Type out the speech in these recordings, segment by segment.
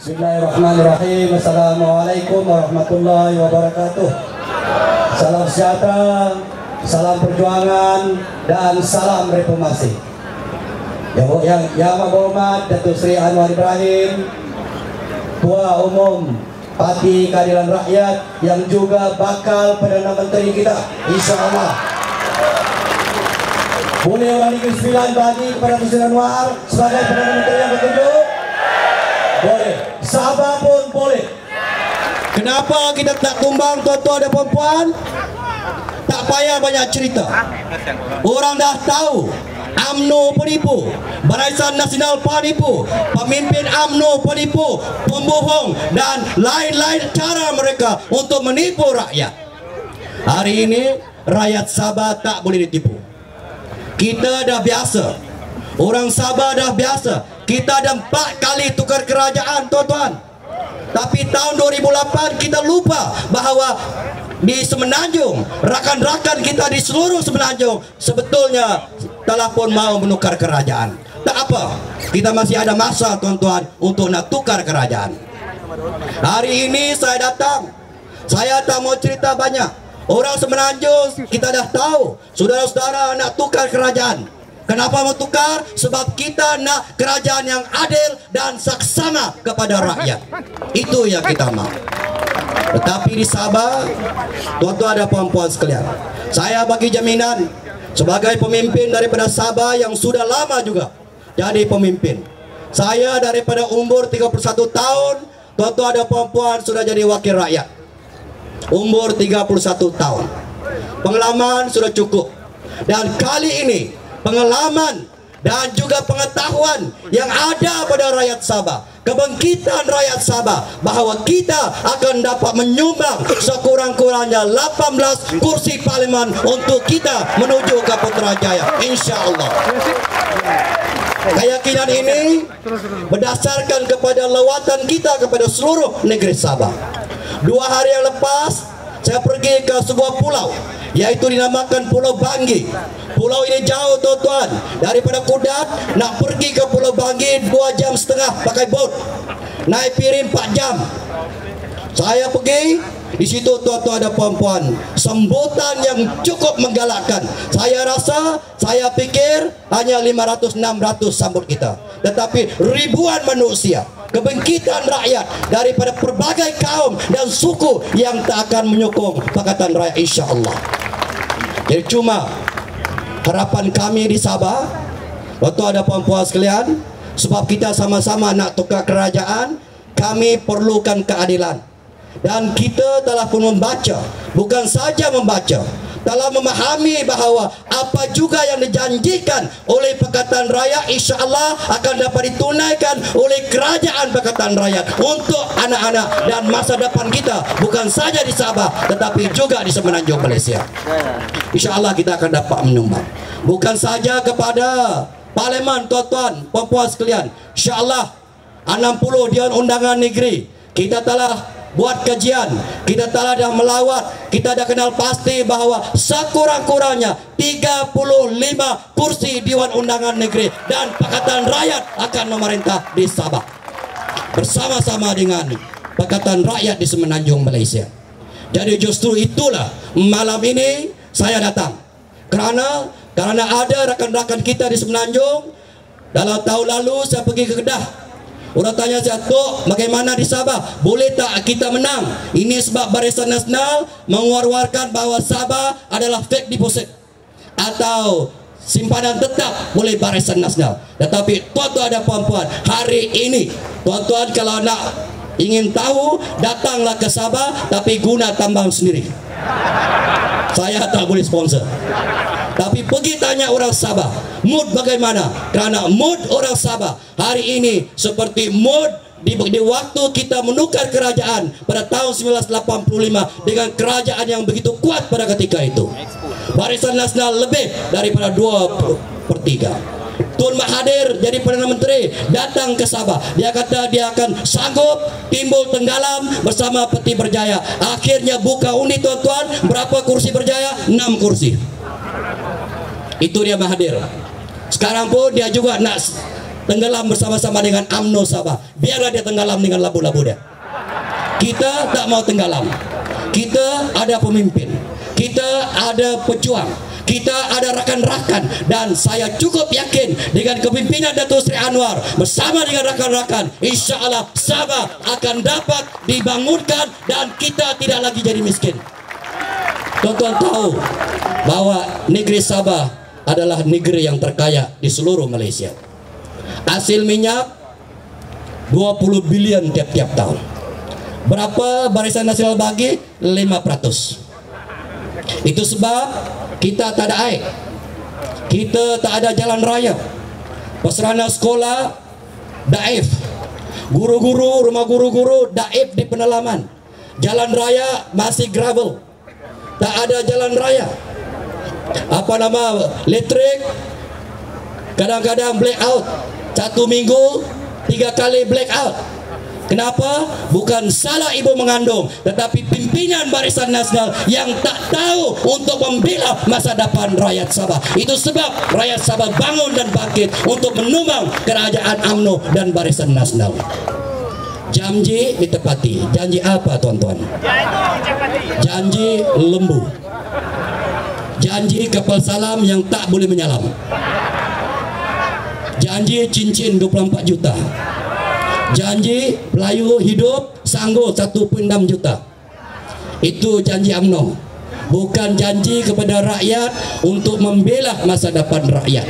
Bismillahirrahmanirrahim. Assalamualaikum warahmatullahi wabarakatuh. Salam sejahtera, salam perjuangan, dan salam reformasi. Yang berhormat Datuk Seri Anwar Ibrahim, Ketua Umum Parti Keadilan Rakyat, yang juga bakal Perdana Menteri kita, insyaAllah. Boleh orang Negeri Sembilan bagi kepada Datuk Seri Anwar sebagai Perdana Menteri yang ketujuh? Boleh. Sabah pun boleh. Kenapa kita tak tumbang, tuan-tuan dan puan-puan? Tak payah banyak cerita. Orang dah tahu UMNO penipu, Barisan Nasional penipu, pemimpin UMNO penipu, pembohong, dan lain-lain cara mereka untuk menipu rakyat. Hari ini rakyat Sabah tak boleh ditipu. Kita dah biasa. Orang Sabah dah biasa. Kita ada 4 kali tukar kerajaan, tuan-tuan. Tapi tahun 2008 kita lupa bahawa di Semenanjung, rakan-rakan kita di seluruh Semenanjung sebetulnya telah pun mau menukar kerajaan. Tak apa, kita masih ada masa, tuan-tuan, untuk nak tukar kerajaan. Hari ini saya datang, saya tak mau cerita banyak. Orang Semenanjung kita dah tahu, saudara-saudara nak tukar kerajaan. Kenapa mau tukar? Sebab kita nak kerajaan yang adil dan saksama kepada rakyat. Itu yang kita mahu. Tetapi di Sabah, tuan-tuan dan puan-puan sekalian, saya bagi jaminan sebagai pemimpin daripada Sabah yang sudah lama juga jadi pemimpin. Saya daripada umur 31 tahun, tuan-tuan dan puan-puan, sudah jadi wakil rakyat. Umur 31 tahun. Pengalaman sudah cukup. Dan kali ini pengalaman dan juga pengetahuan yang ada pada rakyat Sabah, kebangkitan rakyat Sabah, bahawa kita akan dapat menyumbang sekurang-kurangnya 18 kursi parlimen untuk kita menuju ke Putrajaya, insya-Allah. Keyakinan ini berdasarkan kepada lawatan kita kepada seluruh negeri Sabah. 2 hari yang lepas saya pergi ke sebuah pulau, yaitu dinamakan Pulau Banggi. Pulau ini jauh, tuan-tuan. Daripada Kudat nak pergi ke Pulau Banggi 2,5 jam pakai bot. Naik piring 4 jam. Saya pergi di situ, tuan-tuan dan puan-puan, sambutan yang cukup menggalakkan. Saya rasa, saya pikir hanya 500-600 sambut kita, tetapi ribuan manusia, kebangkitan rakyat daripada pelbagai kaum dan suku yang tak akan menyokong Pakatan Rakyat, insya-Allah. Jadi cuma harapan kami di Sabah, tuan-tuan dan puan-puan sekalian, sebab kita sama-sama nak tukar kerajaan, kami perlukan keadilan. Dan kita telah pun membaca, bukan saja membaca, telah memahami bahawa apa juga yang dijanjikan oleh Pakatan Rakyat, insya-Allah akan dapat ditunaikan oleh kerajaan Pakatan Rakyat untuk anak-anak dan masa depan kita, bukan saja di Sabah tetapi juga di Semenanjung Malaysia. Insya-Allah kita akan dapat menyumbang bukan saja kepada parlimen, tuan-tuan, puan-puan sekalian. Insya-Allah 60 Dewan Undangan Negeri kita telah buat kajian, kita telah dah melawat, kita dah kenal pasti bahawa sekurang-kurangnya 35 kursi Dewan Undangan Negeri dan Pakatan Rakyat akan memerintah di Sabah bersama-sama dengan Pakatan Rakyat di Semenanjung Malaysia. Jadi justru itulah malam ini saya datang kerana ada rakan-rakan kita di Semenanjung. Dalam tahun lalu saya pergi ke Kedah. Orang tanya saya, "Tok, bagaimana di Sabah? Boleh tak kita menang?" Ini sebab Barisan Nasional mengeluarkan bahawa Sabah adalah fake deposit atau simpanan tetap oleh Barisan Nasional. Tetapi tuan-tuan dan puan-puan, hari ini tuan-tuan kalau nak ingin tahu, datanglah ke Sabah, tapi guna tambang sendiri. Saya tak boleh sponsor. Tapi pergi tanya orang Sabah, mood bagaimana? Kerana mood orang Sabah hari ini seperti mood di waktu kita menukar kerajaan pada tahun 1985 dengan kerajaan yang begitu kuat pada ketika itu. Barisan Nasional lebih daripada 2/3. Tun Mahathir jadi Perdana Menteri datang ke Sabah. Dia kata dia akan sanggup timbul tenggelam bersama Peti Berjaya. Akhirnya buka undi, tuan-tuan. Berapa kursi Berjaya? 6 kursi. Itu dia Mahathir. Sekarang pun dia juga nak tenggelam bersama-sama dengan UMNO Sabah. Biarlah dia tenggelam dengan labu-labu dia. Kita tak mau tenggelam. Kita ada pemimpin, kita ada pejuang, kita ada rakan-rakan, dan saya cukup yakin dengan kepimpinan Datuk Seri Anwar bersama dengan rakan-rakan, insya Allah Sabah akan dapat dibangunkan dan kita tidak lagi jadi miskin. Tuan-tuan tahu bahwa negeri Sabah adalah negeri yang terkaya di seluruh Malaysia. Hasil minyak 20 bilion tiap-tiap tahun. Berapa Barisan Nasional bagi? 5%. Itu sebab kita tak ada air, kita tak ada jalan raya, persarana sekolah daif, guru-guru, rumah guru-guru daif di pedalaman, jalan raya masih gravel, tak ada jalan raya. Listrik kadang-kadang black out, 1 minggu 3 kali black out. Kenapa? Bukan salah ibu mengandung, tetapi pimpinan Barisan Nasional yang tak tahu untuk membela masa depan rakyat Sabah. Itu sebab rakyat Sabah bangun dan bangkit untuk menumbang kerajaan UMNO dan Barisan Nasional. Janji ditepati. Janji apa, tuan-tuan? Janji lembu. Janji kapal salam yang tak boleh menyelam. Janji cincin 24 juta. Janji Melayu hidup sanggup 1.6 juta. Itu janji UMNO, bukan janji kepada rakyat untuk membela masa depan rakyat.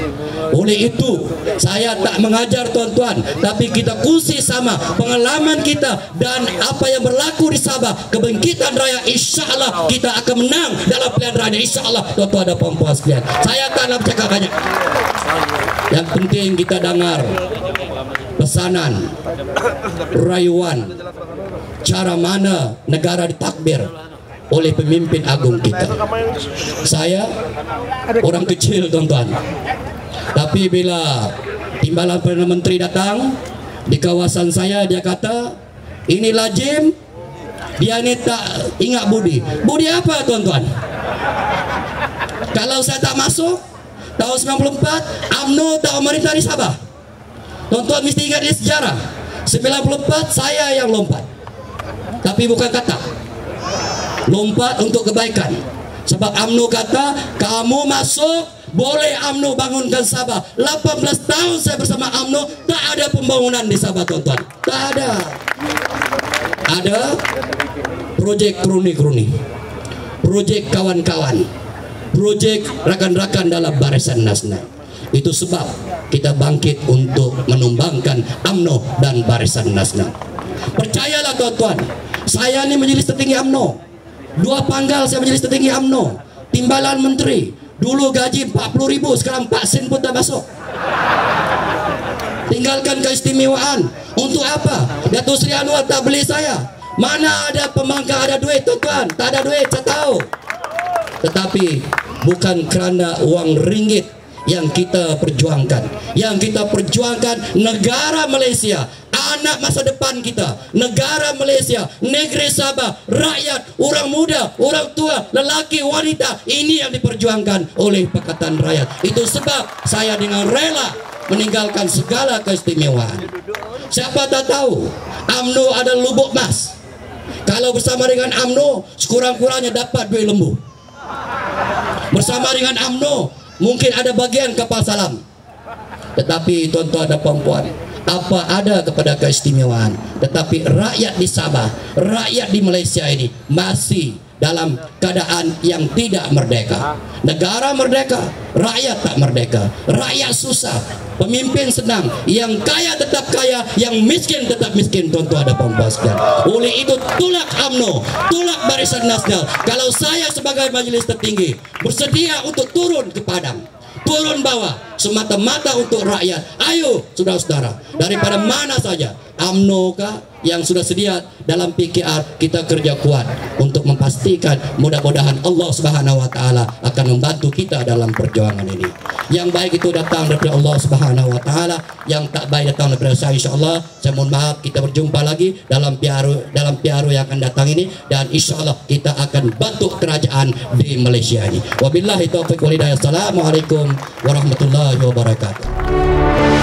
Oleh itu saya tak mengajar tuan-tuan, tapi kita kongsi sama pengalaman kita dan apa yang berlaku di Sabah. Kebangkitan raya, insya Allah kita akan menang dalam pilihan raya, insya Allah, tuan-tuan dan puan-puan sekalian. Saya tak nak bercakap banyak. Yang penting kita dengar pesanan, rayuan, cara mana negara ditakbir oleh pemimpin agung kita. Saya orang kecil, tuan-tuan, tapi bila timbalan Perdana Menteri datang di kawasan saya, dia kata ini lazim, dia ni tak ingat budi. Budi apa, tuan-tuan? Kalau saya tak masuk tahun 94, UMNO tak memerintah di Sabah. Tuan-tuan mesti ingat di sejarah, 94 saya yang lompat, tapi bukan kata lompat untuk kebaikan. Sebab UMNO kata kamu masuk, boleh UMNO bangunkan Sabah. 18 tahun saya bersama UMNO, tak ada pembangunan di Sabah, tuan-tuan. Tak ada. Ada projek kroni-kroni, projek kawan-kawan, projek rakan-rakan dalam Barisan Nasional. Itu sebab kita bangkit untuk menumbangkan UMNO dan Barisan Nasional. Percayalah tuan-tuan, saya ni majelis tertinggi UMNO. 2 panggal saya majelis tertinggi UMNO. Timbalan menteri, dulu gaji 40,000, sekarang 4 sen pun tak masuk. Tinggalkan keistimewaan. Untuk apa? Datuk Seri Anwar tak beli saya. Mana ada pembangkang ada duit, tuan-tuan? Tak ada duit, saya tahu. Tetapi bukan kerana uang ringgit yang kita perjuangkan. Yang kita perjuangkan negara Malaysia, anak masa depan kita, negara Malaysia, negeri Sabah, rakyat, orang muda, orang tua, lelaki, wanita. Ini yang diperjuangkan oleh Pakatan Rakyat. Itu sebab saya dengan rela meninggalkan segala keistimewaan. Siapa tak tahu UMNO ada lubuk emas. Kalau bersama dengan UMNO, sekurang-kurangnya dapat duit lembu. Bersama dengan UMNO mungkin ada bagian kapal salam. Tetapi tuan-tuan dan puan-puan, apa ada kepada keistimewaan. Tetapi rakyat di Sabah, rakyat di Malaysia ini masih dalam keadaan yang tidak merdeka. Negara merdeka, rakyat tak merdeka. Rakyat susah, pemimpin senang, yang kaya tetap kaya, yang miskin tetap miskin, tuan-tuan dan puan-puan sekalian. Oleh itu tolak UMNO, tolak Barisan Nasional. Kalau saya sebagai majelis tertinggi bersedia untuk turun ke padang, turun bawah, semata-mata untuk rakyat. Ayo saudara-saudara, daripada mana saja, UMNO kah, yang sudah sedia dalam PKR, kita kerja kuat untuk memastikan mudah-mudahan Allah Subhanahu wa taala akan membantu kita dalam perjuangan ini. Yang baik itu datang daripada Allah Subhanahu wa taala, yang tak baik datang daripada saya, insyaallah. Saya mohon maaf, kita berjumpa lagi dalam piaru yang akan datang ini, dan insyaallah kita akan bantu kerajaan di Malaysia ini. Wabillahi taufiq wal hidayah. Assalamualaikum warahmatullahi wabarakatuh.